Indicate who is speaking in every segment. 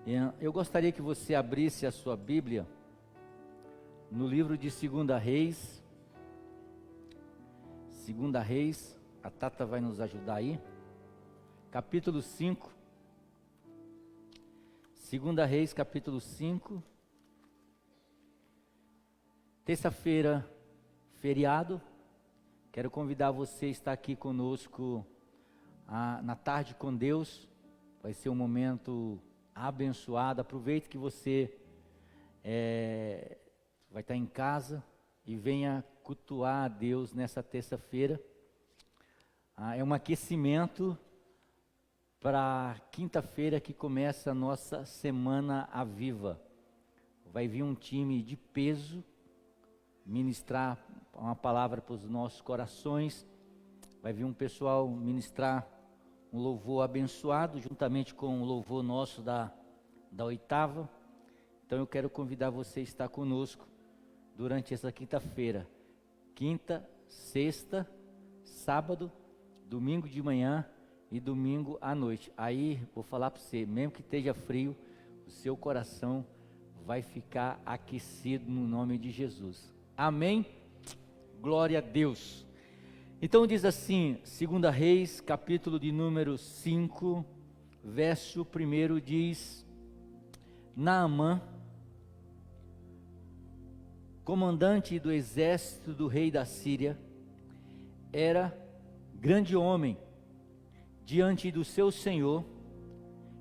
Speaker 1: Eu gostaria que você abrisse a sua Bíblia no livro de 2 Reis. 2 Reis, a Tata vai nos ajudar aí. Capítulo 5. 2 Reis, capítulo 5. Terça-feira, feriado. Quero convidar você a estar aqui conosco na tarde com Deus. Vai ser um momento abençoado. Aproveite que você vai estar em casa e venha cultuar a Deus nessa terça-feira. É um aquecimento para quinta-feira que começa a nossa Semana Aviva. Vai vir um time de peso ministrar uma palavra para os nossos corações. Vai vir um pessoal ministrar um louvor abençoado, juntamente com o louvor nosso da oitava. Então eu quero convidar você a estar conosco durante essa quinta-feira. Quinta, sexta, sábado, domingo de manhã e domingo à noite. Aí, vou falar para você, mesmo que esteja frio, o seu coração vai ficar aquecido no nome de Jesus. Amém? Glória a Deus. Então diz assim, 2 Reis, capítulo de número 5, verso 1 diz: Naamã, comandante do exército do rei da Síria, era grande homem diante do seu senhor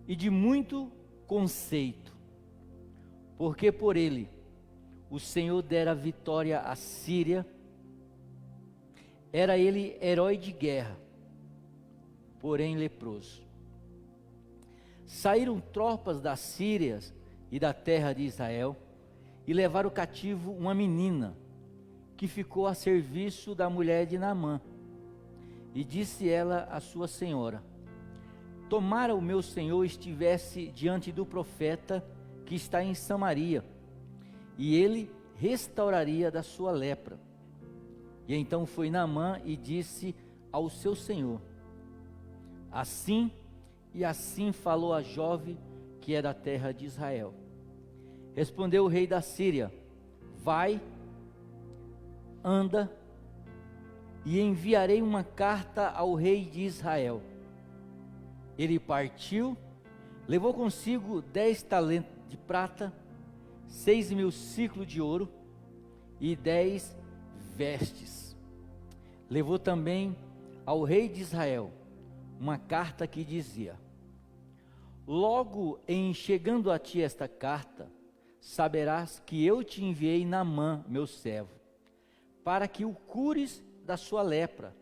Speaker 1: e de muito conceito, porque por ele o Senhor dera vitória à Síria. Era ele herói de guerra, porém leproso. Saíram tropas da Síria e da terra de Israel e levaram cativo uma menina que ficou a serviço da mulher de Naamã. E disse ela à sua senhora: tomara o meu senhor estivesse diante do profeta que está em Samaria, e ele restauraria da sua lepra. E então foi Naamã e disse ao seu senhor: assim e assim falou a jovem que é da terra de Israel. Respondeu o rei da Síria: vai, anda, e enviarei uma carta ao rei de Israel. Ele partiu, levou consigo 10 talentos de prata, 6.000 siclos de ouro e 10 vestes. Levou também ao rei de Israel uma carta que dizia: logo em chegando a ti esta carta, saberás que eu te enviei Naamã, meu servo, para que o cures da sua lepra.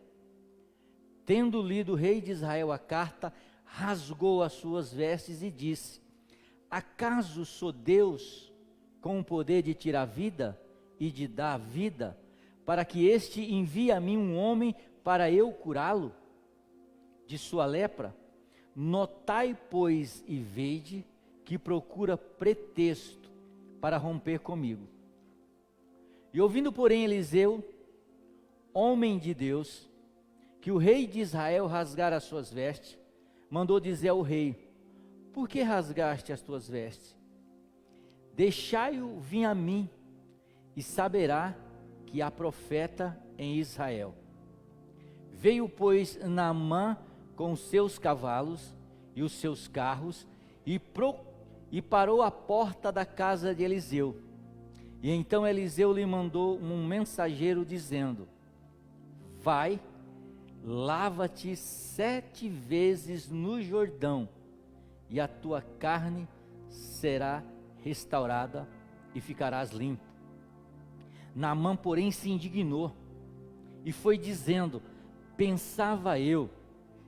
Speaker 1: Tendo lido o rei de Israel a carta, rasgou as suas vestes e disse: acaso sou Deus com o poder de tirar vida e de dar vida, para que este envie a mim um homem para eu curá-lo de sua lepra? Notai, pois, e vede que procura pretexto para romper comigo. E ouvindo, porém, Eliseu, homem de Deus, que o rei de Israel rasgara as suas vestes, mandou dizer ao rei: por que rasgaste as tuas vestes? Deixai-o vir a mim, e saberá que há profeta em Israel. Veio, pois, Naamã com os seus cavalos e os seus carros, e parou à porta da casa de Eliseu. E então Eliseu lhe mandou um mensageiro dizendo: vai, lava-te 7 vezes no Jordão, e a tua carne será restaurada e ficarás limpo. Naamã, porém, se indignou e foi dizendo: pensava eu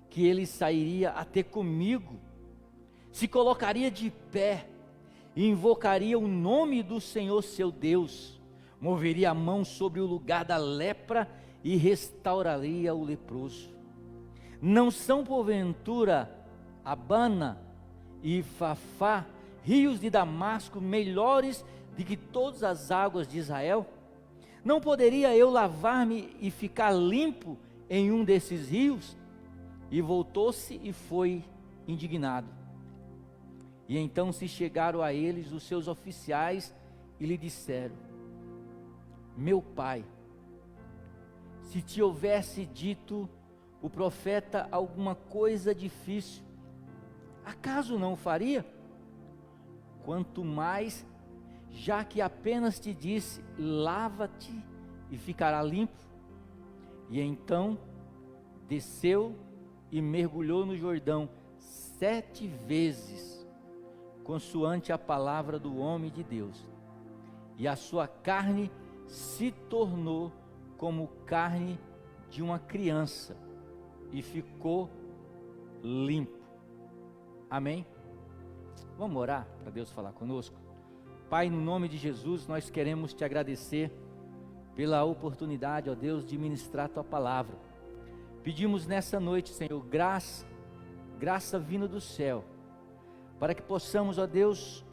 Speaker 1: que ele sairia a ter comigo, se colocaria de pé e invocaria o nome do Senhor seu Deus, moveria a mão sobre o lugar da lepra e restauraria o leproso. Não são porventura Abana e Fafá, rios de Damasco, melhores do que todas as águas de Israel? Não poderia eu lavar-me e ficar limpo em um desses rios? E voltou-se e foi indignado. E então se chegaram a eles os seus oficiais e lhe disseram: meu pai, se te houvesse dito o profeta alguma coisa difícil, acaso não o faria? Quanto mais, já que apenas te disse: lava-te e ficará limpo. E então desceu e mergulhou no Jordão 7 vezes, consoante a palavra do homem de Deus, e a sua carne se tornou como carne de uma criança, e ficou limpo. Amém? Vamos orar para Deus falar conosco? Pai, no nome de Jesus, nós queremos te agradecer pela oportunidade, ó Deus, de ministrar tua palavra. Pedimos nessa noite, Senhor, graça vindo do céu, para que possamos, ó Deus,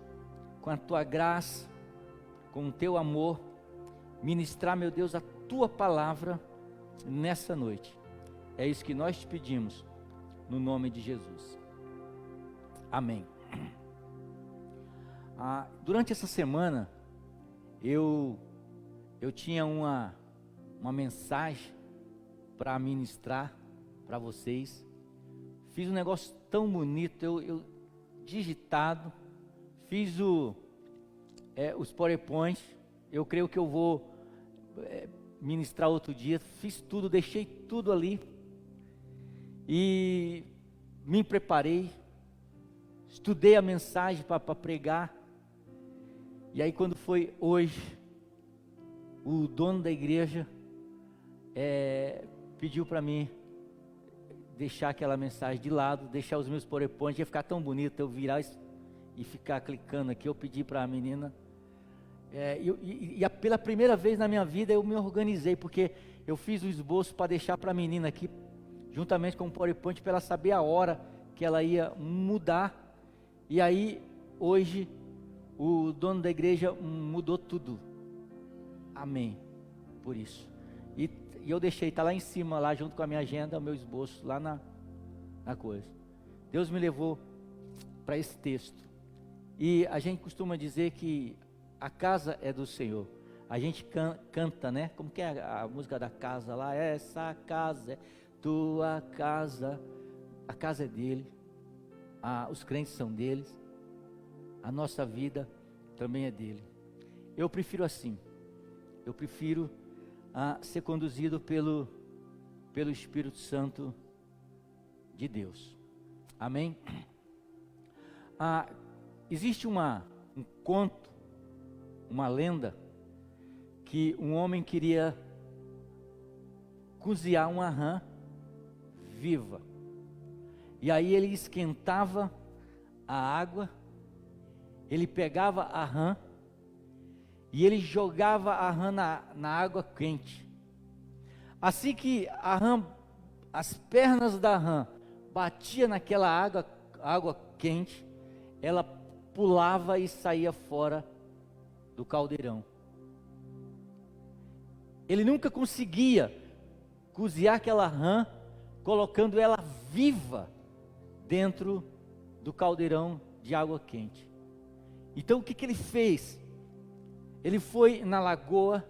Speaker 1: com a tua graça, com o teu amor, ministrar, meu Deus, a tua palavra nessa noite. É isso que nós te pedimos, no nome de Jesus. Amém. Durante essa semana, eu tinha uma mensagem para ministrar para vocês. Fiz um negócio tão bonito, eu digitado, fiz os PowerPoints. Eu creio que eu vou ministrar outro dia. Fiz tudo, deixei tudo ali e me preparei, estudei a mensagem para pregar. E aí quando foi hoje, o dono da igreja pediu para mim deixar aquela mensagem de lado, deixar os meus PowerPoints. Ia ficar tão bonito eu virar e ficar clicando aqui. Eu pedi para a menina, pela primeira vez na minha vida eu me organizei, porque eu fiz o esboço para deixar para a menina aqui, juntamente com o PowerPoint, para ela saber a hora que ela ia mudar. E aí hoje o dono da igreja mudou tudo. Amém, por isso. E eu deixei, está lá em cima, lá junto com a minha agenda, o meu esboço, lá na coisa. Deus me levou para esse texto. E a gente costuma dizer que a casa é do Senhor. A gente canta, né? Como que é a música da casa lá? Essa casa é tua casa. A casa é dele. Os crentes são deles. A nossa vida também é dele. Eu prefiro assim. Eu prefiro ser conduzido pelo Espírito Santo de Deus. Amém? Existe um conto, uma lenda, que um homem queria cozinhar uma rã viva. E aí ele esquentava a água, ele pegava a rã e ele jogava a rã na água quente. Assim que a rã, as pernas da rã batia naquela água quente, ela pulava e saía fora do caldeirão. Ele nunca conseguia cozinhar aquela rã, colocando ela viva dentro do caldeirão de água quente. Então o que ele fez? Ele foi na lagoa,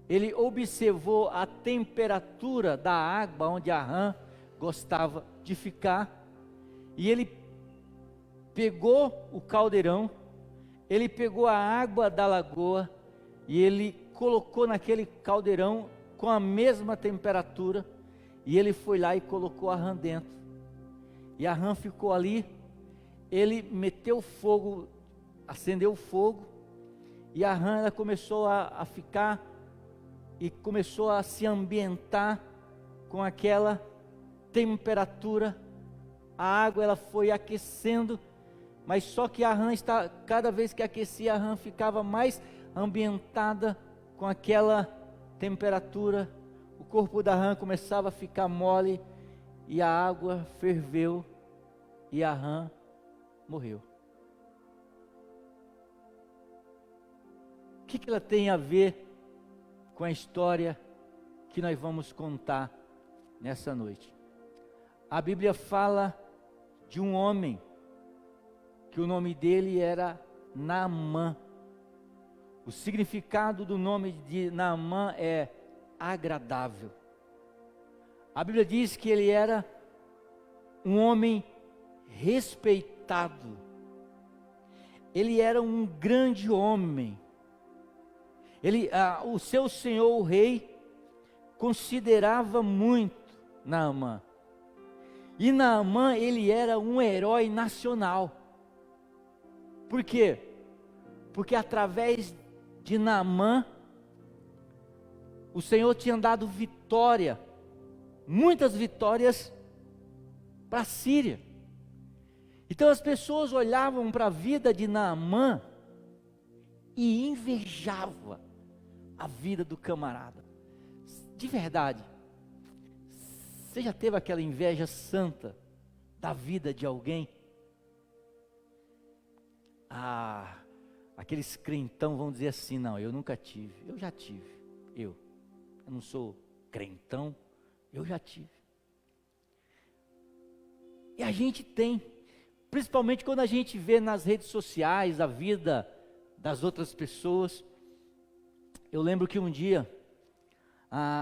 Speaker 1: ele observou a temperatura da água onde a rã gostava de ficar, e ele pegou o caldeirão, ele pegou a água da lagoa e ele colocou naquele caldeirão com a mesma temperatura, e ele foi lá e colocou a rã dentro, e a rã ficou ali. Ele meteu fogo, acendeu o fogo, e a rã ela começou a ficar, e começou a se ambientar com aquela temperatura. A água ela foi aquecendo, mas só que a rã cada vez que aquecia, a rã ficava mais ambientada com aquela temperatura. O corpo da rã começava a ficar mole, e a água ferveu, e a rã morreu. O que ela tem a ver com a história que nós vamos contar nessa noite? A Bíblia fala de um homem que o nome dele era Naamã. O significado do nome de Naamã é agradável. A Bíblia diz que ele era um homem respeitado. Ele era um grande homem. O seu senhor, o rei, considerava muito Naamã. E Naamã, ele era um herói nacional. Por quê? Porque através de Naamã, o Senhor tinha dado vitória, muitas vitórias para a Síria. Então as pessoas olhavam para a vida de Naamã e invejavam a vida do camarada. De verdade, você já teve aquela inveja santa da vida de alguém? Aqueles crentão vão dizer assim: não, eu nunca tive. Eu já tive. Eu não sou crentão, eu já tive. E a gente tem, principalmente quando a gente vê nas redes sociais a vida das outras pessoas. Eu lembro que um dia,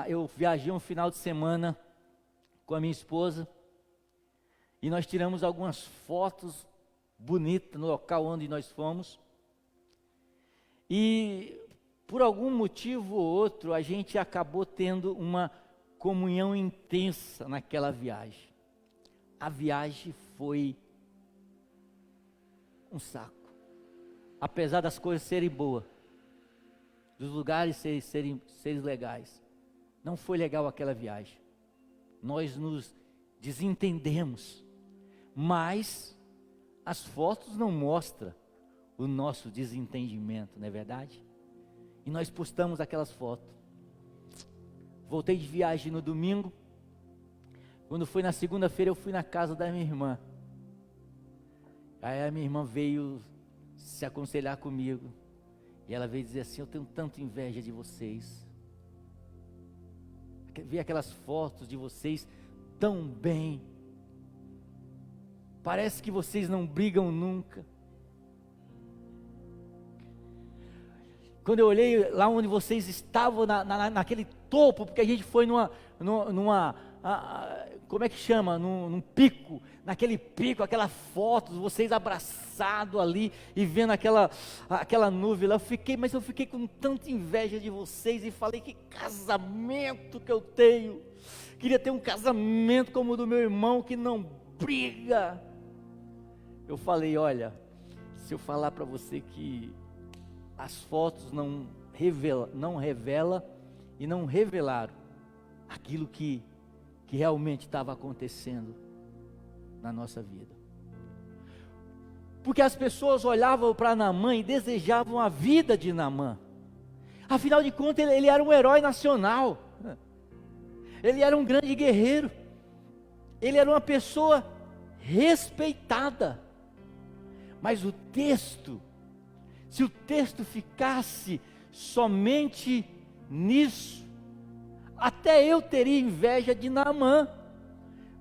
Speaker 1: eu viajei um final de semana com a minha esposa, e nós tiramos algumas fotos bonitas no local onde nós fomos, e por algum motivo ou outro, a gente acabou tendo uma comunhão intensa naquela viagem. A viagem foi um saco, apesar das coisas serem boas, dos lugares serem legais. Não foi legal aquela viagem. Nós nos desentendemos, mas as fotos não mostram o nosso desentendimento, não é verdade? E nós postamos aquelas fotos. Voltei de viagem no domingo. Quando foi na segunda-feira, eu fui na casa da minha irmã. Aí a minha irmã veio se aconselhar comigo, e ela veio dizer assim: eu tenho tanta inveja de vocês. Vi aquelas fotos de vocês tão bem. Parece que vocês não brigam nunca. Quando eu olhei lá onde vocês estavam, naquele topo, porque a gente foi como é que chama? Num pico, naquele pico, aquela foto, vocês abraçados ali e vendo aquela nuvem lá. Eu fiquei com tanta inveja de vocês e falei: que casamento que eu tenho. Queria ter um casamento como o do meu irmão, que não briga. Eu falei: olha, se eu falar para você que as fotos não revela e não revelaram aquilo que realmente estava acontecendo na nossa vida. Porque as pessoas olhavam para Naamã e desejavam a vida de Naamã. Afinal de contas, ele era um herói nacional. Ele era um grande guerreiro. Ele era uma pessoa respeitada. Mas o texto, se o texto ficasse somente nisso, até eu teria inveja de Naamã.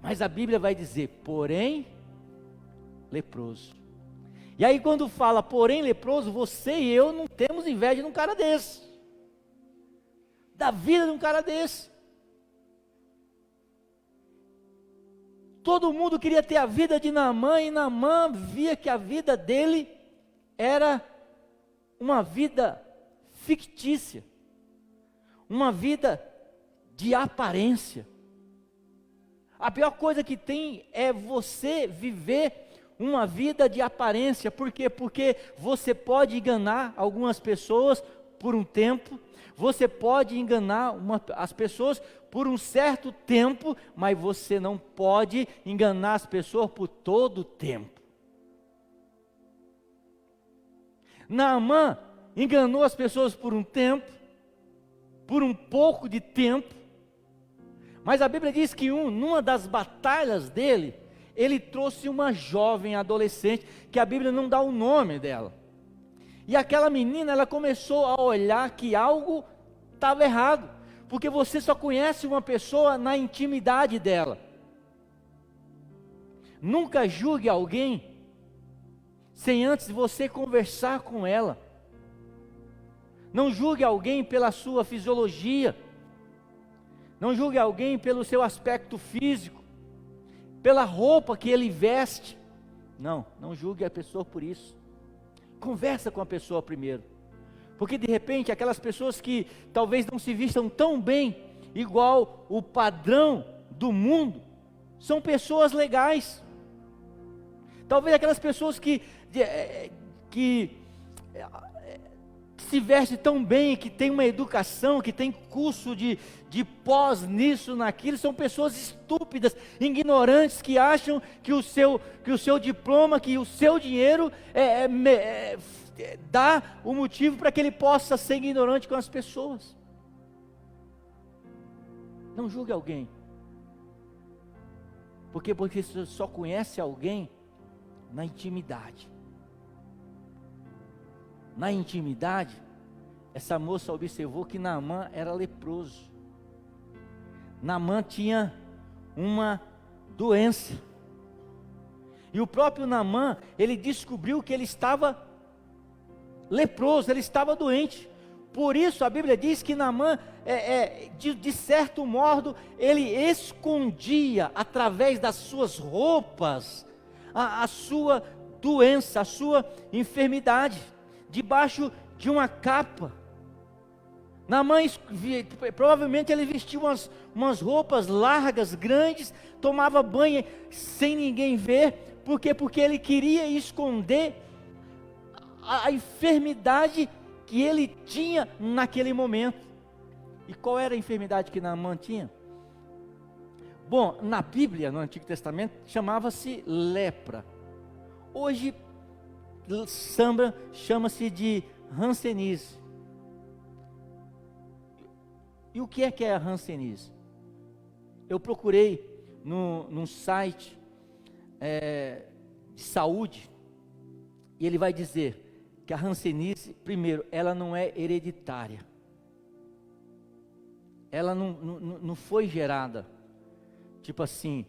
Speaker 1: Mas a Bíblia vai dizer: porém leproso. E aí quando fala porém leproso, você e eu não temos inveja de um cara desse, da vida de um cara desse. Todo mundo queria ter a vida de Naamã, e Naamã via que a vida dele era uma vida fictícia, uma vida de aparência. A pior coisa que tem é você viver uma vida de aparência. Por quê? Porque você pode enganar algumas pessoas por um tempo, você pode enganar as pessoas por um certo tempo, mas você não pode enganar as pessoas por todo o tempo. Naamã enganou as pessoas por um tempo, por um pouco de tempo, mas a Bíblia diz que numa das batalhas dele, ele trouxe uma jovem adolescente, que a Bíblia não dá o nome dela, e aquela menina, ela começou a olhar que algo estava errado, porque você só conhece uma pessoa na intimidade dela. Nunca julgue alguém sem antes você conversar com ela. Não julgue alguém pela sua fisiologia, não julgue alguém pelo seu aspecto físico, pela roupa que ele veste. Não julgue a pessoa por isso. Conversa com a pessoa primeiro, porque de repente aquelas pessoas que talvez não se vistam tão bem, igual o padrão do mundo, são pessoas legais. Talvez aquelas pessoas que se vestem tão bem, que tem uma educação, que tem curso de pós nisso, naquilo, são pessoas estúpidas, ignorantes, que acham que o seu diploma, que o seu dinheiro dá o motivo para que ele possa ser ignorante com as pessoas. Não julgue alguém, porque você só conhece alguém na intimidade. Na intimidade, essa moça observou que Naamã era leproso. Naamã tinha uma doença. E o próprio Naamã, ele descobriu que ele estava leproso, ele estava doente. Por isso a Bíblia diz que Naamã, de certo modo, ele escondia através das suas roupas a sua doença, a sua enfermidade, debaixo de uma capa. Naamã, provavelmente ele vestia umas roupas largas, grandes, tomava banho sem ninguém ver. Por quê? Porque ele queria esconder a enfermidade que ele tinha naquele momento. E qual era a enfermidade que Naamã tinha? Bom, na Bíblia, no Antigo Testamento, chamava-se lepra. Hoje chama-se de hanseníase. E o que é a hanseníase? Eu procurei num site de saúde, e ele vai dizer que a hanseníase, primeiro, ela não é hereditária. Ela não foi gerada, tipo assim,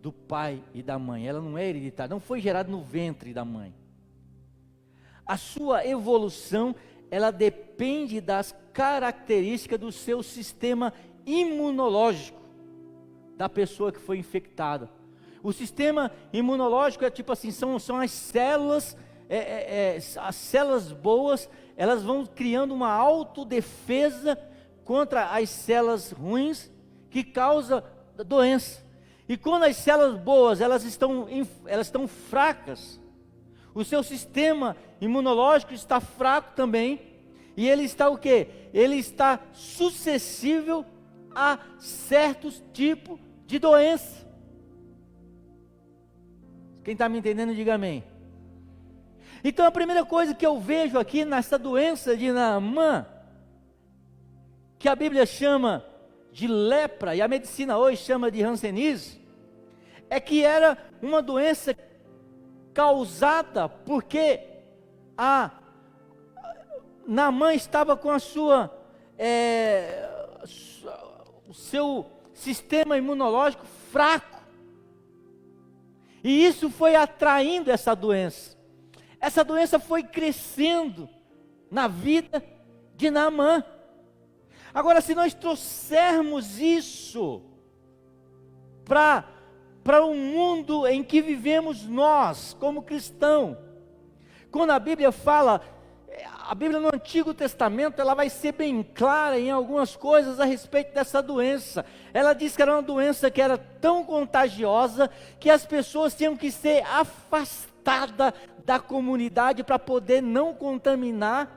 Speaker 1: do pai e da mãe. Ela não é hereditária, não foi gerada no ventre da mãe. A sua evolução, ela depende das características do seu sistema imunológico, da pessoa que foi infectada. O sistema imunológico é tipo assim, são as células, as células boas, elas vão criando uma autodefesa contra as células ruins, que causa doença. E quando as células boas, elas estão fracas, o seu sistema imunológico está fraco também, e ele está o quê? Ele está suscetível a certos tipos de doença. Quem está me entendendo, diga amém. Então a primeira coisa que eu vejo aqui nessa doença de Naamã, que a Bíblia chama de lepra, e a medicina hoje chama de hanseníase, é que era uma doença causada porque Naamã estava com o seu sistema imunológico fraco, e isso foi atraindo essa doença. Essa doença foi crescendo na vida de Naamã. Agora, se nós trouxermos isso para o mundo em que vivemos nós, como cristãos, quando a Bíblia fala, a Bíblia no Antigo Testamento, ela vai ser bem clara em algumas coisas a respeito dessa doença. Ela diz que era uma doença que era tão contagiosa, que as pessoas tinham que ser afastadas da comunidade para poder não contaminar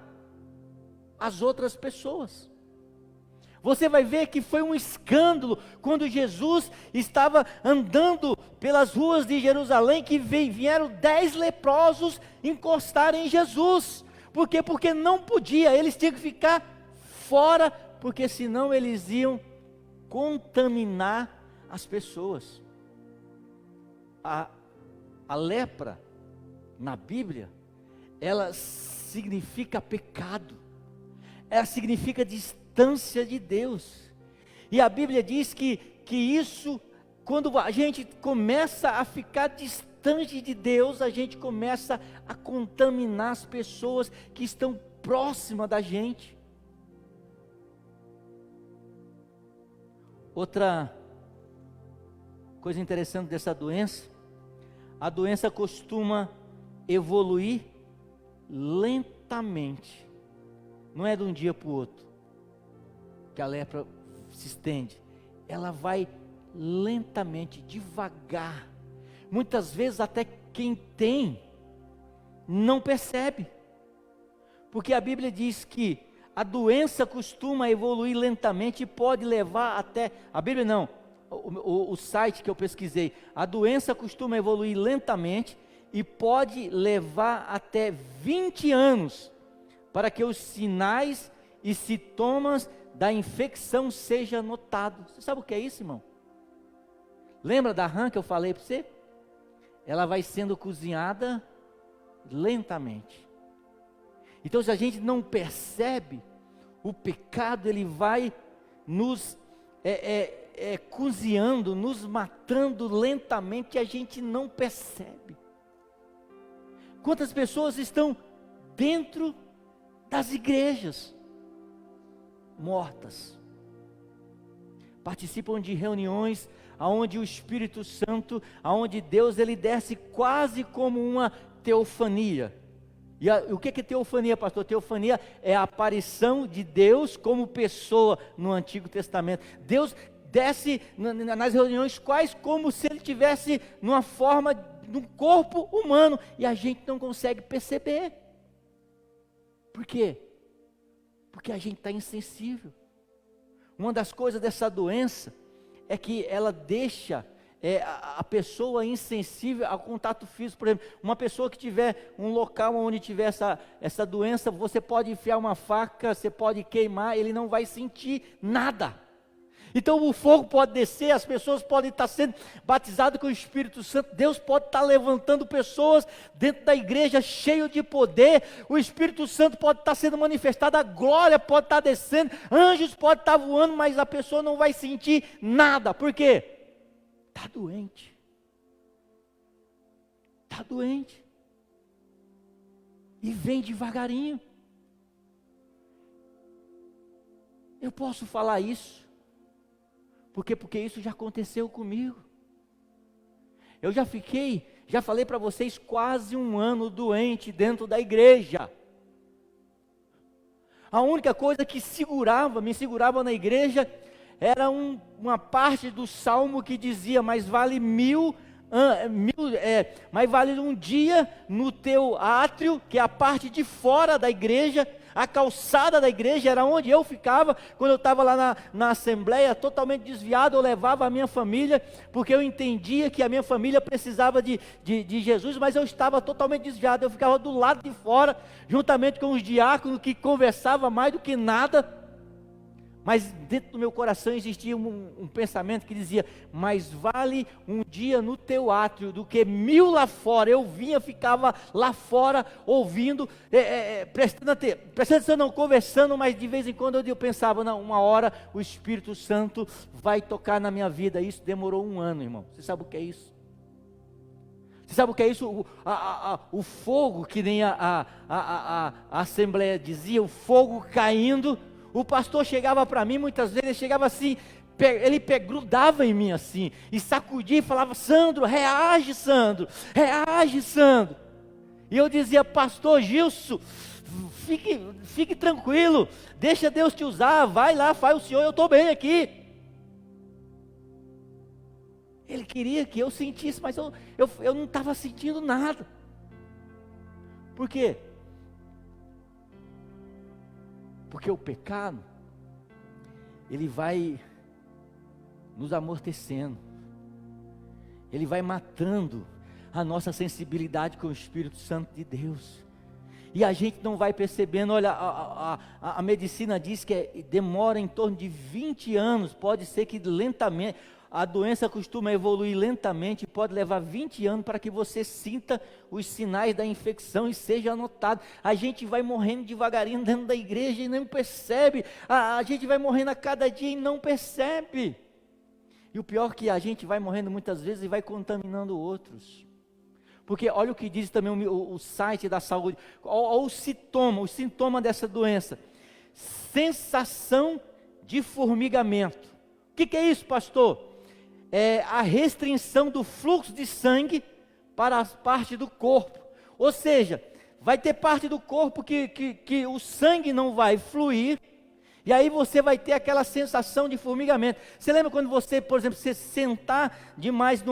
Speaker 1: as outras pessoas. Você vai ver que foi um escândalo quando Jesus estava andando pelas ruas de Jerusalém, que vieram 10 leprosos encostarem em Jesus. Por quê? Porque não podia, eles tinham que ficar fora, porque senão eles iam contaminar as pessoas. A lepra, na Bíblia, ela significa pecado, ela significa distância de Deus. E a Bíblia diz que isso, quando a gente começa a ficar distante distante de Deus, a gente começa a contaminar as pessoas que estão próximas da gente. Outra coisa interessante dessa doença, a doença costuma evoluir lentamente. Não é de um dia para o outro que a lepra se estende. Ela vai lentamente, devagar. Muitas vezes até quem tem não percebe. Porque a Bíblia diz que a doença costuma evoluir lentamente e pode levar até... A Bíblia não, o site que eu pesquisei. A doença costuma evoluir lentamente e pode levar até 20 anos para que os sinais e sintomas da infecção sejam notados. Você sabe o que é isso, irmão? Lembra da rã que eu falei para você? Ela vai sendo cozinhada lentamente. Então, se a gente não percebe, o pecado ele vai nos cozinhando, nos matando lentamente, e a gente não percebe. Quantas pessoas estão dentro das igrejas mortas, participam de reuniões aonde o Espírito Santo, aonde Deus ele desce quase como uma teofania. E o que é teofania, pastor? Teofania é a aparição de Deus como pessoa no Antigo Testamento. Deus desce nas reuniões quase como se ele tivesse numa forma de um corpo humano, e a gente não consegue perceber. Por quê? Porque a gente está insensível. Uma das coisas dessa doença é que ela deixa a pessoa insensível ao contato físico. Por exemplo, uma pessoa que tiver um local onde tiver essa doença, você pode enfiar uma faca, você pode queimar, ele não vai sentir nada. Então o fogo pode descer, as pessoas podem estar sendo batizadas com o Espírito Santo, Deus pode estar levantando pessoas dentro da igreja cheio de poder, o Espírito Santo pode estar sendo manifestado, a glória pode estar descendo, anjos podem estar voando, mas a pessoa não vai sentir nada. Por quê? Está doente. Está doente. E vem devagarinho. Eu posso falar isso. Por quê? Porque isso já aconteceu comigo. Eu já falei para vocês, quase um ano doente dentro da igreja. A única coisa que me segurava na igreja, era uma parte do salmo que dizia: mais vale mais vale um dia no teu átrio, que é a parte de fora da igreja, a calçada da igreja, era onde eu ficava, quando eu estava lá na assembleia, totalmente desviado. Eu levava a minha família, porque eu entendia que a minha família precisava de Jesus, mas eu estava totalmente desviado. Eu ficava do lado de fora, juntamente com os diáconos, que conversavam mais do que nada. Mas dentro do meu coração existia um pensamento que dizia: mais vale um dia no teu átrio do que 1000 lá fora. Eu ficava lá fora ouvindo, prestando atenção, não conversando, mas de vez em quando eu pensava: não, uma hora o Espírito Santo vai tocar na minha vida. Isso demorou um ano, irmão. Você sabe o que é isso? Você sabe o que é isso? O fogo, que nem a assembleia dizia, o fogo caindo. O pastor chegava para mim, muitas vezes ele chegava assim, ele grudava em mim assim, e sacudia e falava: Sandro, reage Sandro, reage Sandro. E eu dizia: pastor Gilson, fique tranquilo, deixa Deus te usar, vai lá, faz o senhor, eu estou bem aqui. Ele queria que eu sentisse, mas eu não estava sentindo nada. Por quê? Porque o pecado, ele vai nos amortecendo, ele vai matando a nossa sensibilidade com o Espírito Santo de Deus, e a gente não vai percebendo. Olha, a medicina diz que demora em torno de 20 anos, pode ser que lentamente, a doença costuma evoluir lentamente, pode levar 20 anos para que você sinta os sinais da infecção e seja notado. A gente vai morrendo devagarinho dentro da igreja e não percebe, a gente vai morrendo a cada dia e não percebe. E o pior é que a gente vai morrendo muitas vezes e vai contaminando outros. Porque olha o que diz também o site da saúde, olha o sintoma dessa doença: sensação de formigamento. O que é isso, pastor? É a restrição do fluxo de sangue para as partes do corpo. Ou seja, vai ter parte do corpo que o sangue não vai fluir, e aí você vai ter aquela sensação de formigamento. Você lembra quando você, por exemplo, você sentar demais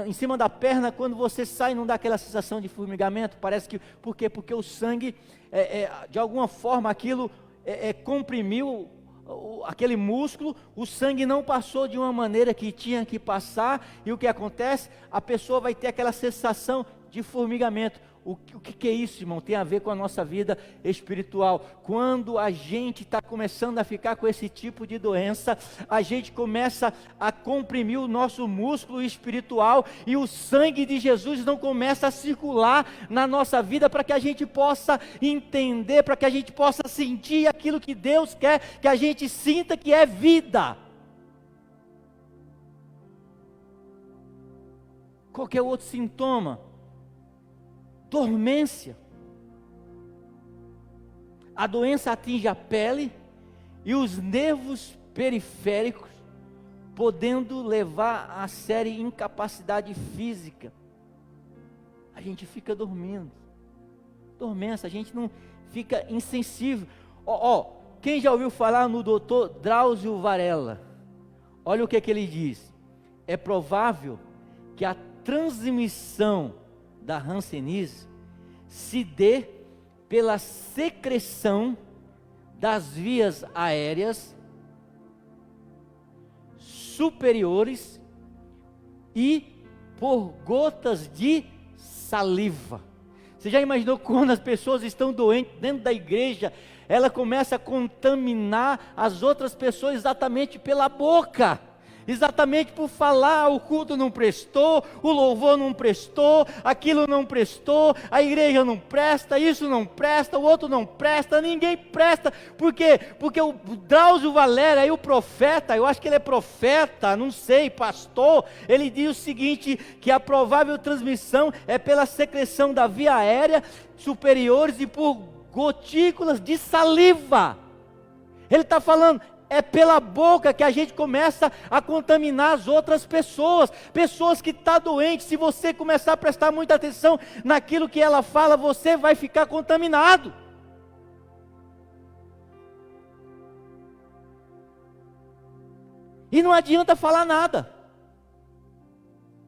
Speaker 1: em cima da perna, quando você sai, não dá aquela sensação de formigamento? Parece que, por quê? Porque o sangue, de alguma forma, aquilo comprimiu aquele músculo, o sangue não passou de uma maneira que tinha que passar, e o que acontece? A pessoa vai ter aquela sensação de formigamento. O que é isso, irmão? Tem a ver com a nossa vida espiritual. Quando a gente está começando a ficar com esse tipo de doença, a gente começa a comprimir o nosso músculo espiritual, e o sangue de Jesus não começa a circular na nossa vida, para que a gente possa entender, para que a gente possa sentir aquilo que Deus quer que a gente sinta, que é vida. Qualquer outro sintoma: dormência. A doença atinge a pele e os nervos periféricos, podendo levar a séria incapacidade física. A gente fica dormindo. Dormência, a gente não fica insensível. Quem já ouviu falar no doutor Drauzio Varela? Olha o que ele diz: é provável que a transmissão da hanseníase se dê pela secreção das vias aéreas superiores e por gotas de saliva. Você já imaginou quando as pessoas estão doentes dentro da igreja, ela começa a contaminar as outras pessoas exatamente pela boca? Exatamente por falar: o culto não prestou, o louvor não prestou, aquilo não prestou, a igreja não presta, isso não presta, o outro não presta, ninguém presta. Por quê? Porque o Drauzio Varela, aí o profeta, eu acho que ele é profeta, não sei, pastor, ele diz o seguinte, que a provável transmissão é pela secreção da via aérea superiores e por gotículas de saliva. Ele está falando, é pela boca que a gente começa a contaminar as outras pessoas. Pessoas que estão doentes, se você começar a prestar muita atenção naquilo que ela fala, você vai ficar contaminado. E não adianta falar nada.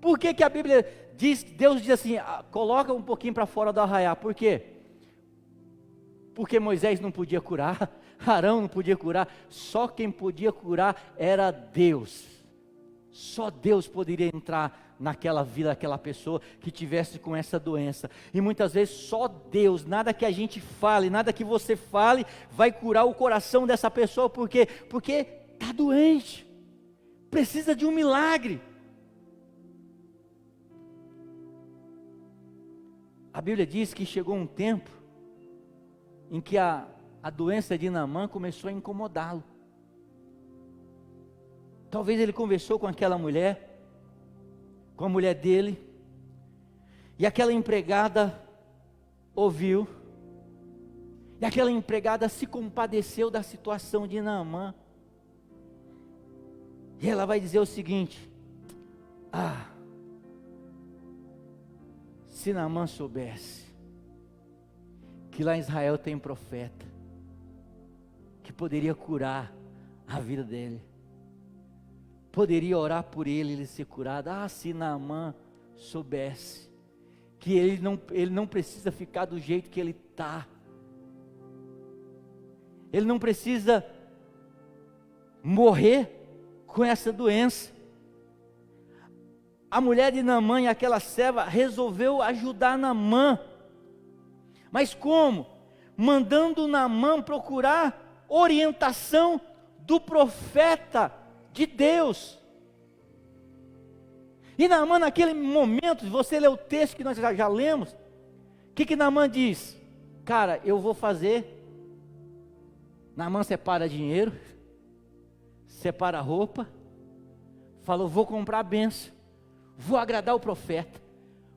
Speaker 1: Por que a Bíblia diz, Deus diz assim: coloca um pouquinho para fora do arraial? Por quê? Porque Moisés não podia curar, Arão não podia curar, só quem podia curar era Deus. Só Deus poderia entrar naquela vida daquela pessoa que tivesse com essa doença. E muitas vezes só Deus, nada que a gente fale, nada que você fale, vai curar o coração dessa pessoa. Por quê? Porque está doente, precisa de um milagre. A Bíblia diz que chegou um tempo em que a doença de Naamã começou a incomodá-lo. Talvez ele conversou com aquela mulher, com a mulher dele, e aquela empregada ouviu, e aquela empregada se compadeceu da situação de Naamã, e ela vai dizer o seguinte: se Naamã soubesse que lá em Israel tem profeta, que poderia curar a vida dele, poderia orar por ele ser curado. Se Naamã soubesse que ele não precisa ficar do jeito que ele está, ele não precisa morrer com essa doença. A mulher de Naamã e aquela serva resolveu ajudar Naamã. Mas como? Mandando Naamã procurar orientação do profeta de Deus. E Naamã, naquele momento, você lê o texto que nós já lemos, o que Naamã diz? Cara, eu vou fazer. Naamã separa dinheiro, separa roupa, falou: vou comprar a bênção, vou agradar o profeta,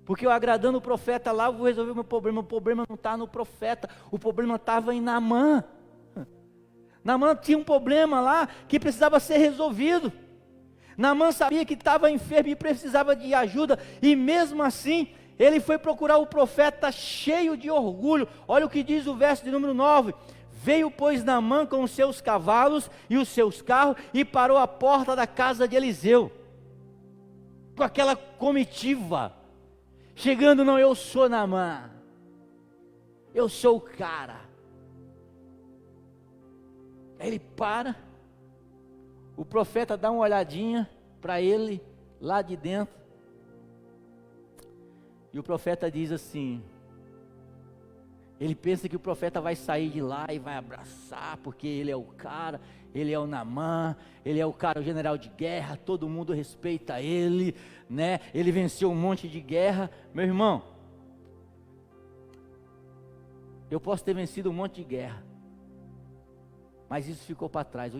Speaker 1: Porque eu agradando o profeta lá, eu vou resolver o meu problema. O problema não está no profeta, o problema estava em Naamã. Naamã tinha um problema lá que precisava ser resolvido. Naamã sabia que estava enfermo e precisava de ajuda, e mesmo assim, ele foi procurar o profeta cheio de orgulho. Olha o que diz o verso de número 9: veio, pois, Naamã com os seus cavalos e os seus carros, e parou à porta da casa de Eliseu, com aquela comitiva, chegando, não, eu sou Naamã, eu sou o cara. Aí ele para, o profeta dá uma olhadinha para ele, lá de dentro, e o profeta diz assim, ele pensa que o profeta vai sair de lá e vai abraçar, porque ele é o cara, ele é o Naamã, ele é o cara, o general de guerra, todo mundo respeita ele, né? Ele venceu um monte de guerra. Meu irmão, eu posso ter vencido um monte de guerra, mas isso ficou para trás.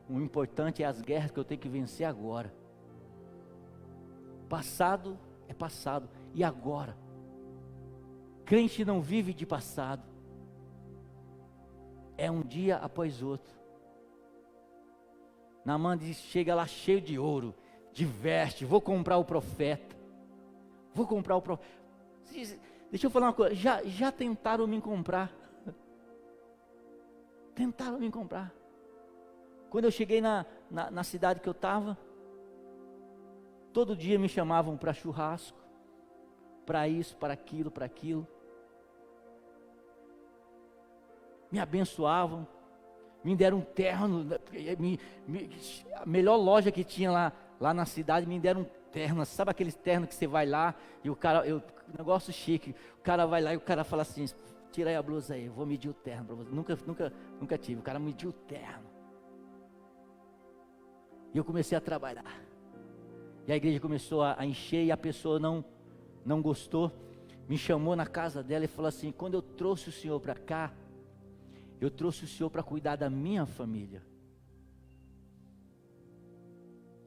Speaker 1: O importante é as guerras que eu tenho que vencer agora. Passado é passado, e agora? Crente não vive de passado, é um dia após outro. Naamã diz, chega lá cheio de ouro, de veste, vou comprar o profeta, Deixa eu falar uma coisa, já tentaram me comprar, quando eu cheguei na cidade que eu estava, todo dia me chamavam para churrasco, para isso, para aquilo, me abençoavam, me deram um terno, a melhor loja que tinha lá na cidade, me deram um terno, sabe aqueles ternos que você vai lá, e o cara, negócio chique, o cara vai lá e o cara fala assim, tira aí a blusa aí, eu vou medir o terno para você. Nunca tive, o cara mediu o terno, e eu comecei a trabalhar, e a igreja começou a encher, e a pessoa não gostou, me chamou na casa dela e falou assim, quando eu trouxe o senhor para cá, eu trouxe o senhor para cuidar da minha família,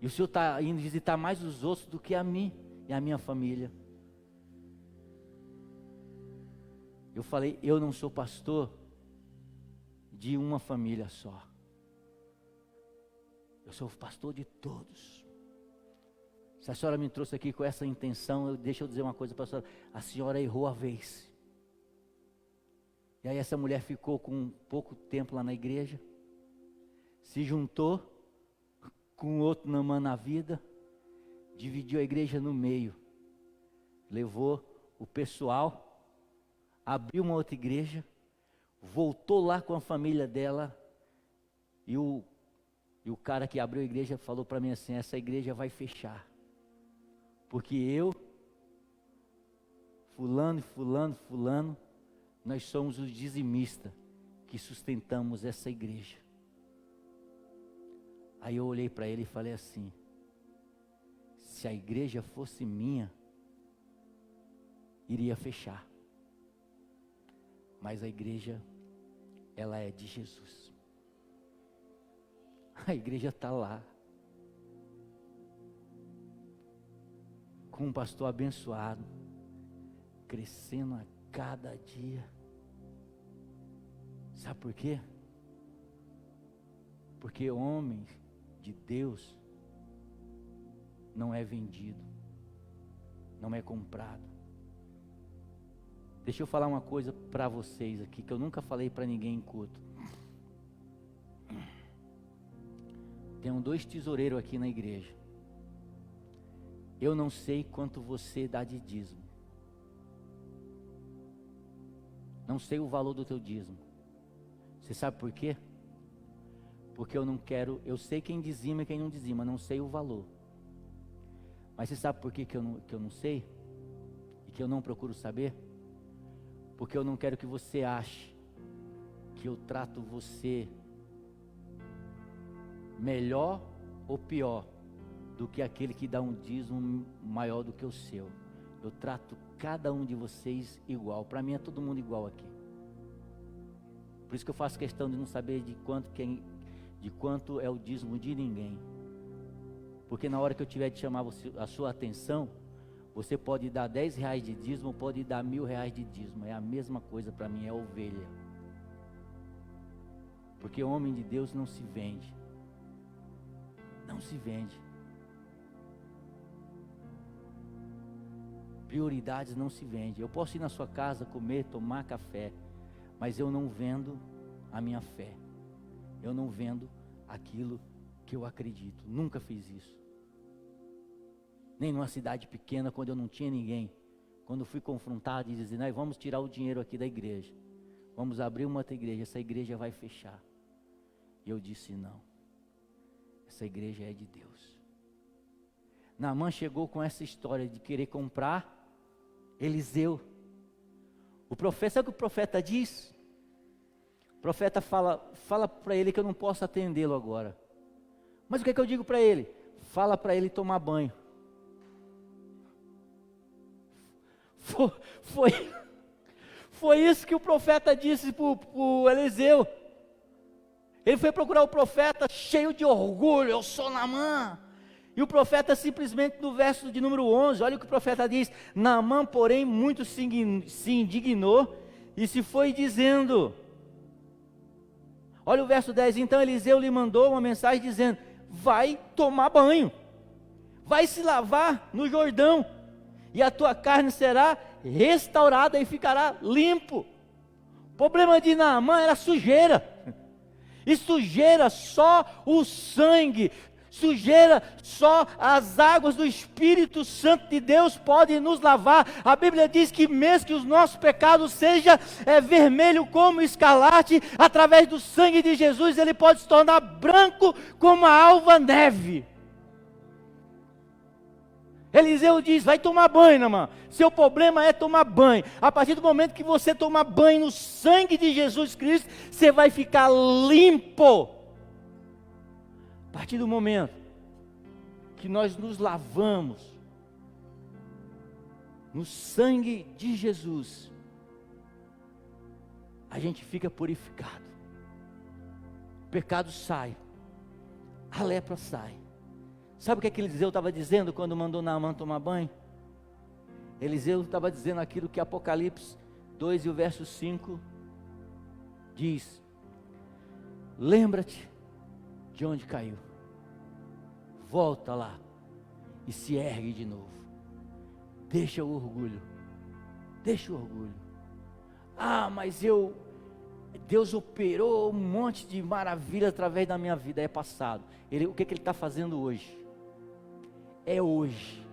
Speaker 1: e o senhor está indo visitar mais os outros do que a mim e a minha família. Eu falei, eu não sou pastor de uma família só, eu sou pastor de todos. Se a senhora me trouxe aqui com essa intenção, deixa eu dizer uma coisa para a senhora, a senhora errou a vez. E aí essa mulher ficou com pouco tempo lá na igreja, se juntou com outro Naamã na vida, dividiu a igreja no meio, levou o pessoal, abriu uma outra igreja, voltou lá com a família dela, e o cara que abriu a igreja falou para mim assim, essa igreja vai fechar, porque eu, fulano, nós somos os dizimistas que sustentamos essa igreja. Aí eu olhei para ele e falei assim, se a igreja fosse minha, iria fechar, mas a igreja, ela é de Jesus, a igreja está lá, com um pastor abençoado, crescendo a cada dia. Sabe por quê? Porque homem de Deus não é vendido, não é comprado. Deixa eu falar uma coisa para vocês aqui, que eu nunca falei para ninguém em culto. Tem 2 tesoureiros aqui na igreja. Eu não sei quanto você dá de dízimo. Não sei o valor do teu dízimo. Você sabe por quê? Porque eu não quero, eu sei quem dizima e quem não dizima, não sei o valor. Mas você sabe por quê que eu não sei? E que eu não procuro saber? Porque eu não quero que você ache que eu trato você melhor ou pior do que aquele que dá um dízimo maior do que o seu. Eu trato cada um de vocês igual. Para mim é todo mundo igual aqui. Por isso que eu faço questão de não saber de quanto é o dízimo de ninguém. Porque na hora que eu tiver de chamar a sua atenção, Você pode dar R$10 de dízimo, pode dar R$1.000 de dízimo. É a mesma coisa para mim, é ovelha. Porque homem de Deus não se vende. Não se vende. Prioridades não se vende. Eu posso ir na sua casa, comer, tomar café, mas eu não vendo a minha fé. Eu não vendo aquilo que eu acredito. Nunca fiz isso. Nem numa cidade pequena, quando eu não tinha ninguém. Quando fui confrontado e dizendo, nós vamos tirar o dinheiro aqui da igreja. Vamos abrir uma outra igreja, essa igreja vai fechar. E eu disse, não. Essa igreja é de Deus. Naamã chegou com essa história de querer comprar Eliseu. O profeta, sabe o que o profeta diz? O profeta fala para ele que eu não posso atendê-lo agora. Mas o que é que eu digo para ele? Fala para ele tomar banho. Foi isso que o profeta disse para o Eliseu. Ele foi procurar o profeta cheio de orgulho, eu sou Naamã. E o profeta simplesmente no verso de número 11, olha o que o profeta diz. Naamã, porém, muito se indignou e se foi dizendo. Olha o verso 10, então Eliseu lhe mandou uma mensagem dizendo, vai tomar banho, vai se lavar no Jordão, e a tua carne será restaurada e ficará limpo. O problema de Naamã era sujeira. E sujeira só o sangue, sujeira só as águas do Espírito Santo de Deus podem nos lavar. A Bíblia diz que mesmo que os nossos pecados sejam vermelho como escarlate, através do sangue de Jesus ele pode se tornar branco como a alva neve. Eliseu diz, vai tomar banho, Naamã. Seu problema é tomar banho. A partir do momento que você tomar banho no sangue de Jesus Cristo, você vai ficar limpo. A partir do momento que nós nos lavamos no sangue de Jesus, a gente fica purificado. O pecado sai, a lepra sai. Sabe o que Eliseu estava dizendo quando mandou Naamã tomar banho? Eliseu estava dizendo aquilo que Apocalipse 2 e o verso 5 diz. Lembra-te de onde caiu. Volta lá e se ergue de novo. Deixa o orgulho. Deixa o orgulho. Ah, mas Deus operou um monte de maravilha através da minha vida. É passado. O que Ele está fazendo hoje? É hoje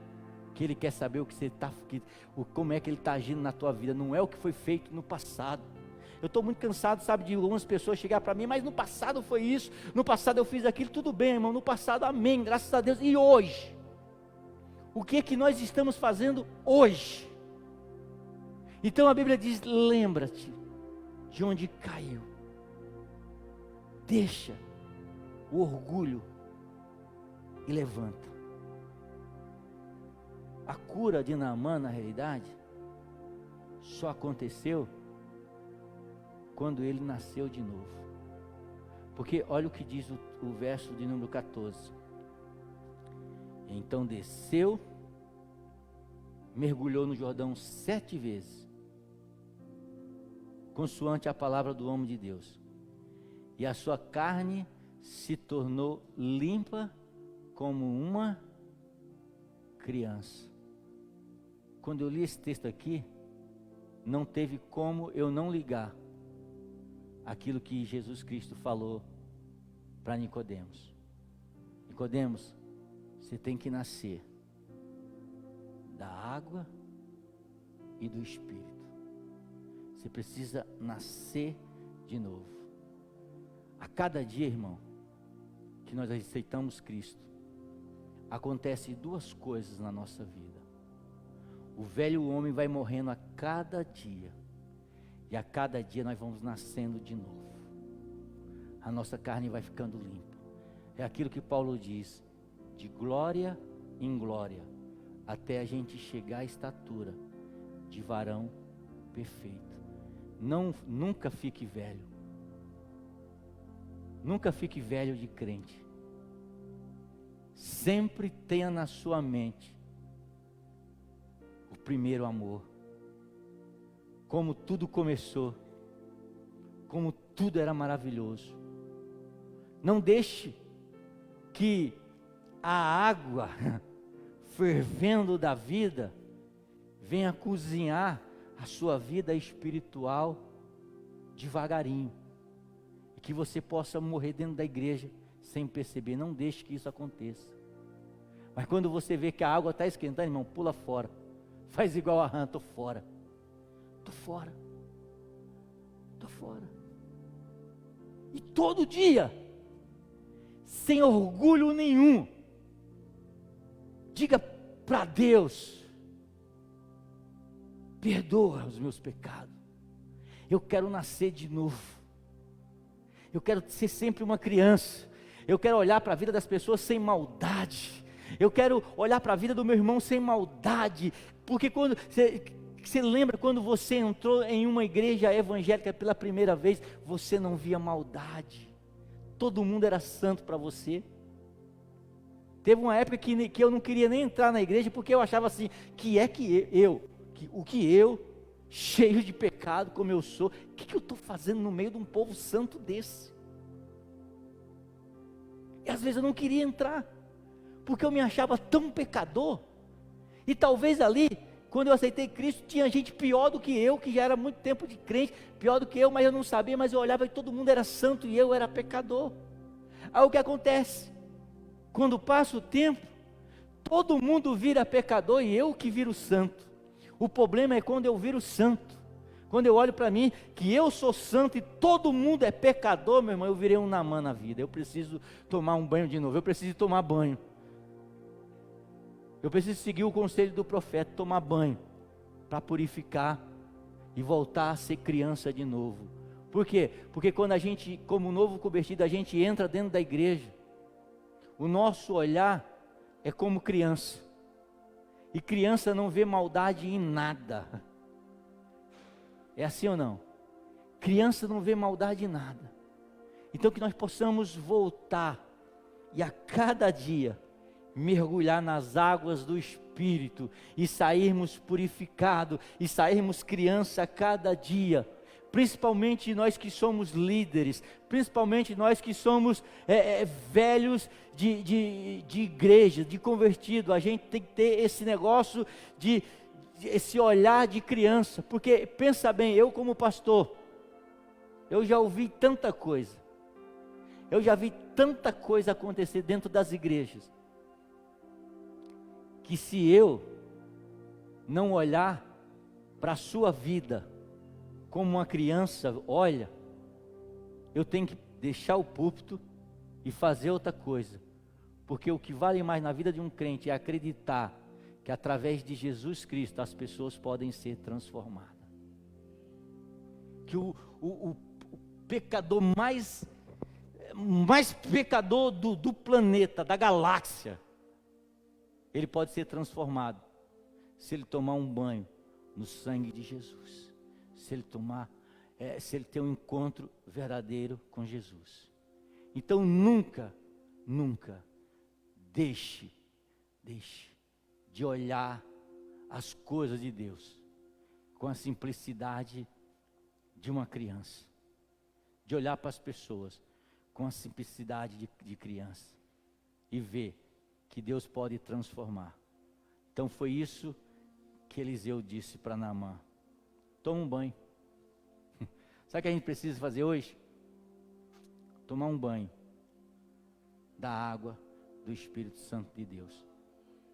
Speaker 1: que Ele quer saber como é que Ele está agindo na tua vida. Não é o que foi feito no passado. Eu estou muito cansado, sabe, de algumas pessoas chegar para mim, mas no passado foi isso, no passado eu fiz aquilo, tudo bem, irmão, no passado, amém, graças a Deus. E hoje? O que é que nós estamos fazendo hoje? Então a Bíblia diz, lembra-te de onde caiu. Deixa o orgulho e levanta. A cura de Naamã, na realidade, só aconteceu quando ele nasceu de novo. Porque olha o que diz o verso de número 14. Então desceu, mergulhou no Jordão 7 vezes, consoante a palavra do homem de Deus. E a sua carne se tornou limpa como uma criança. Quando eu li esse texto aqui, não teve como eu não ligar aquilo que Jesus Cristo falou para Nicodemos. Nicodemos, você tem que nascer da água e do Espírito. Você precisa nascer de novo. A cada dia, irmão, que nós aceitamos Cristo, acontece 2 coisas na nossa vida. O velho homem vai morrendo a cada dia. E a cada dia nós vamos nascendo de novo. A nossa carne vai ficando limpa. É aquilo que Paulo diz, de glória em glória, até a gente chegar à estatura de varão perfeito. Nunca fique velho. Nunca fique velho de crente. Sempre tenha na sua mente primeiro amor. Como tudo começou, como tudo era maravilhoso. Não deixe que a água fervendo da vida venha cozinhar a sua vida espiritual devagarinho, e que você possa morrer dentro da igreja sem perceber. Não deixe que isso aconteça. Mas quando você vê que a água está esquentando, irmão, pula fora. Faz igual a rã, estou fora. Estou fora. Estou fora. E todo dia, sem orgulho nenhum, diga para Deus: perdoa os meus pecados. Eu quero nascer de novo. Eu quero ser sempre uma criança. Eu quero olhar para a vida das pessoas sem maldade. Eu quero olhar para a vida do meu irmão sem maldade. Porque quando você lembra quando você entrou em uma igreja evangélica pela primeira vez, você não via maldade. Todo mundo era santo para você. Teve uma época que eu não queria nem entrar na igreja, porque eu achava assim, o que eu, cheio de pecado como eu sou, o que eu estou fazendo no meio de um povo santo desse? E às vezes eu não queria entrar, porque eu me achava tão pecador. E talvez ali, quando eu aceitei Cristo, tinha gente pior do que eu, que já era muito tempo de crente, pior do que eu, mas eu não sabia, mas eu olhava e todo mundo era santo e eu era pecador. Aí o que acontece? Quando passa o tempo, todo mundo vira pecador e eu que viro santo. O problema é quando eu viro santo. Quando eu olho para mim, que eu sou santo e todo mundo é pecador, meu irmão, eu virei um Naamã na vida. Eu preciso tomar um banho de novo, eu preciso tomar banho. Eu preciso seguir o conselho do profeta, tomar banho, para purificar e voltar a ser criança de novo. Por quê? Porque quando a gente, como novo convertido, a gente entra dentro da igreja, o nosso olhar é como criança. E criança não vê maldade em nada. É assim ou não? Criança não vê maldade em nada. Então que nós possamos voltar e a cada dia mergulhar nas águas do Espírito e sairmos purificados e sairmos criança a cada dia. Principalmente nós que somos líderes, principalmente nós que somos velhos de igreja, de convertido. A gente tem que ter esse negócio esse olhar de criança, porque pensa bem, eu como pastor, eu já ouvi tanta coisa, eu já vi tanta coisa acontecer dentro das igrejas, que se eu não olhar para a sua vida como uma criança olha, eu tenho que deixar o púlpito e fazer outra coisa, porque o que vale mais na vida de um crente é acreditar que através de Jesus Cristo as pessoas podem ser transformadas. Que o pecador mais pecador do planeta, da galáxia, ele pode ser transformado se ele tomar um banho no sangue de Jesus, se ele ter um encontro verdadeiro com Jesus. Então nunca deixe de olhar as coisas de Deus com a simplicidade de uma criança, de olhar para as pessoas com a simplicidade de criança e ver que Deus pode transformar. Então foi isso que Eliseu disse para Naamã: toma um banho. Sabe o que a gente precisa fazer hoje? Tomar um banho da água do Espírito Santo de Deus,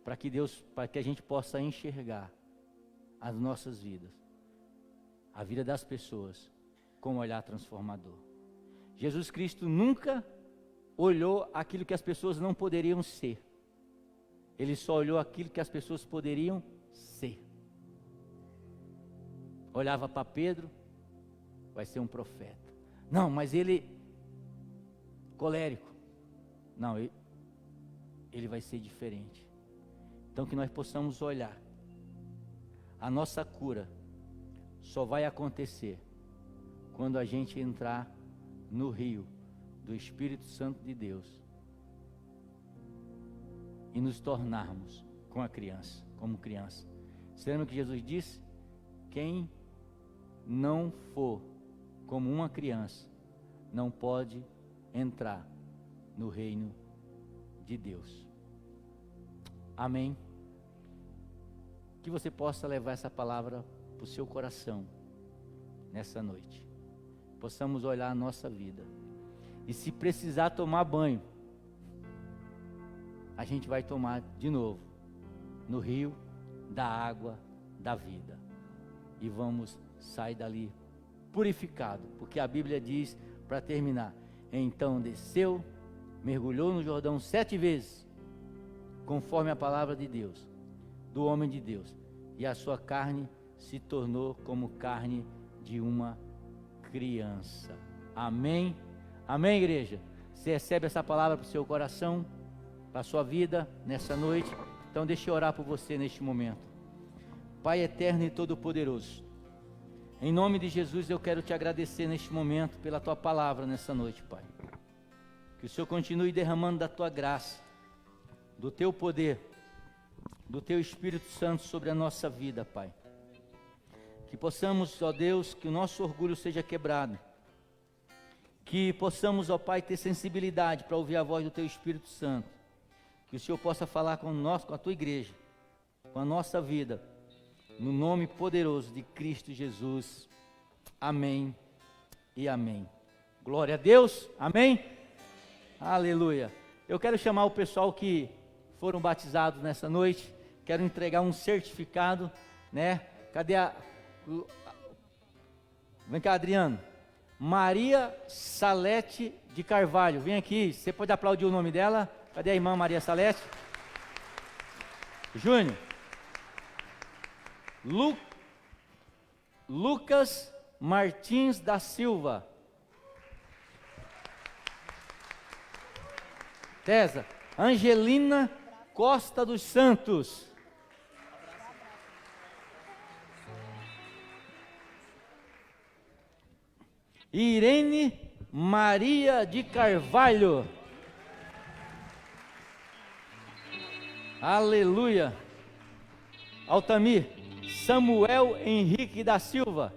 Speaker 1: para que a gente possa enxergar as nossas vidas, a vida das pessoas, com um olhar transformador. Jesus Cristo nunca olhou aquilo que as pessoas não poderiam ser, Ele só olhou aquilo que as pessoas poderiam ser. Olhava para Pedro, vai ser um profeta. Não, mas ele colérico. Não, ele vai ser diferente. Então que nós possamos olhar. A nossa cura só vai acontecer quando a gente entrar no rio do Espírito Santo de Deus e nos tornarmos como criança. Você lembra que Jesus disse? Quem não for como uma criança, não pode entrar no reino de Deus. Amém? Que você possa levar essa palavra para o seu coração nessa noite. Possamos olhar a nossa vida. E se precisar tomar banho, a gente vai tomar de novo no rio da água da vida. E vamos sair dali purificado, porque a Bíblia diz, para terminar, então desceu, mergulhou no Jordão 7 vezes, conforme a palavra de Deus, do homem de Deus, e a sua carne se tornou como carne de uma criança. Amém? Amém, igreja? Você recebe essa palavra para o seu coração, para a sua vida, nessa noite? Então deixa eu orar por você neste momento. Pai eterno e todo-poderoso, em nome de Jesus eu quero te agradecer neste momento pela tua palavra nessa noite, Pai. Que o Senhor continue derramando da tua graça, do teu poder, do teu Espírito Santo sobre a nossa vida, Pai. Que possamos, ó Deus, que o nosso orgulho seja quebrado. Que possamos, ó Pai, ter sensibilidade para ouvir a voz do teu Espírito Santo. Que o Senhor possa falar com a tua igreja, com a nossa vida, no nome poderoso de Cristo Jesus. Amém e amém. Glória a Deus. Amém. Aleluia. Eu quero chamar o pessoal que foram batizados nessa noite. Quero entregar um certificado, né? Cadê Vem cá, Adriano. Maria Salete de Carvalho. Vem aqui. Você pode aplaudir o nome dela? Cadê a irmã Maria Salete? Júnior. Lucas Martins da Silva. Tesa. Angelina Costa dos Santos. Irene Maria de Carvalho. Aleluia. Altamir Samuel Henrique da Silva.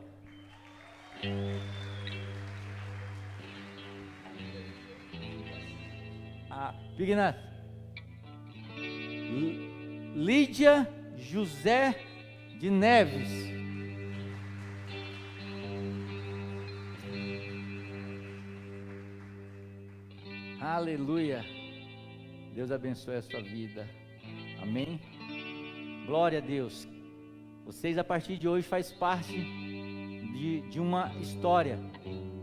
Speaker 1: Pignato. Lídia José de Neves. Aleluia. Deus abençoe a sua vida. Amém. Glória a Deus. Vocês a partir de hoje faz parte de uma história.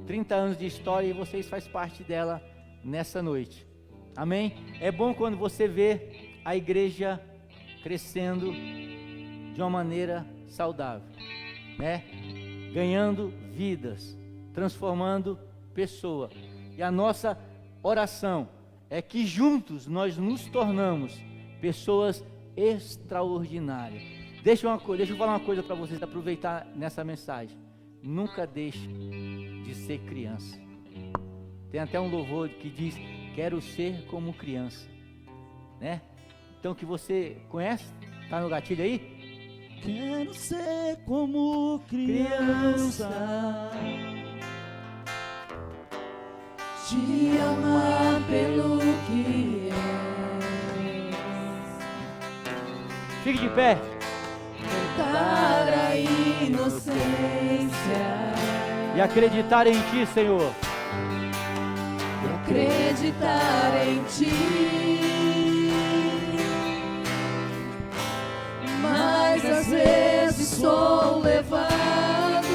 Speaker 1: 30 anos de história e vocês faz parte dela nessa noite. Amém? É bom quando você vê a igreja crescendo de uma maneira saudável, né? Ganhando vidas, transformando pessoas. E a nossa oração é que juntos nós nos tornamos pessoas extraordinárias. Deixa eu falar uma coisa para vocês aproveitar nessa mensagem. Nunca deixe de ser criança. Tem até um louvor que diz: quero ser como criança, né? Então, que você conhece? Tá no gatilho aí?
Speaker 2: Quero ser como criança, te amar pelo que és.
Speaker 1: Fique de pé.
Speaker 2: Cantar a inocência
Speaker 1: E acreditar em Ti, Senhor.
Speaker 2: e acreditar em Ti. Mas às vezes sou levado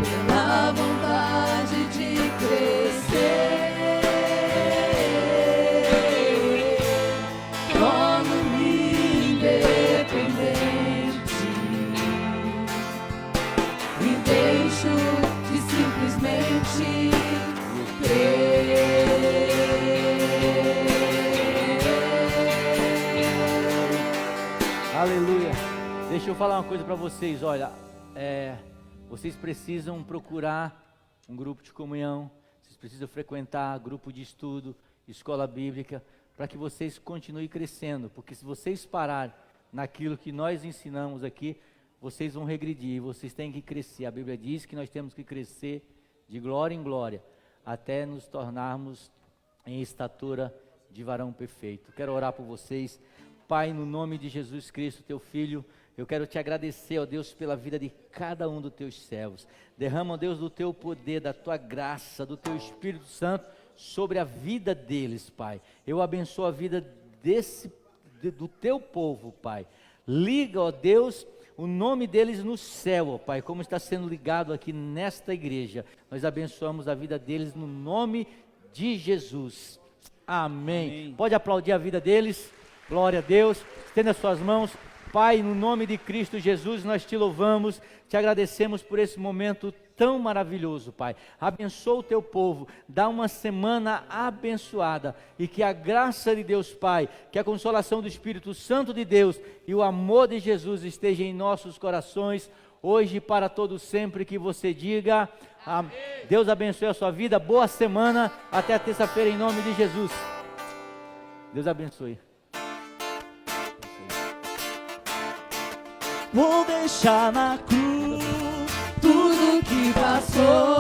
Speaker 2: pela vontade de crescer. Torno-me independente e deixo de simplesmente crer.
Speaker 1: Aleluia. Deixa eu falar uma coisa para vocês. Olha, vocês precisam procurar um grupo de comunhão. Vocês precisam frequentar grupo de estudo, escola bíblica. para que vocês continuem crescendo, porque se vocês pararem naquilo que nós ensinamos aqui, vocês vão regredir, vocês têm que crescer. A Bíblia diz que nós temos que crescer de glória em glória, até nos tornarmos em estatura de varão perfeito. Quero orar por vocês. Pai, no nome de Jesus Cristo, teu Filho, eu quero te agradecer, ó Deus, pela vida de cada um dos teus servos. Derrama, ó Deus, do teu poder, da tua graça, do teu Espírito Santo sobre a vida deles, Pai. Eu abençoo a vida do teu povo, Pai. Liga, ó Deus, o nome deles no céu, ó Pai, como está sendo ligado aqui nesta igreja. Nós abençoamos a vida deles no nome de Jesus. Amém. Amém. Pode aplaudir a vida deles. Glória a Deus. Estenda as suas mãos. Pai, no nome de Cristo Jesus, nós te louvamos, te agradecemos por esse momento tão maravilhoso, Pai. Abençoa o teu povo, dá uma semana abençoada, e que a graça de Deus, Pai, que a consolação do Espírito Santo de Deus e o amor de Jesus esteja em nossos corações, hoje e para todo sempre, que você diga, amém. Deus abençoe a sua vida, boa semana, até a terça-feira em nome de Jesus. Deus abençoe.
Speaker 3: Vou deixar na cruz
Speaker 2: tudo que passou.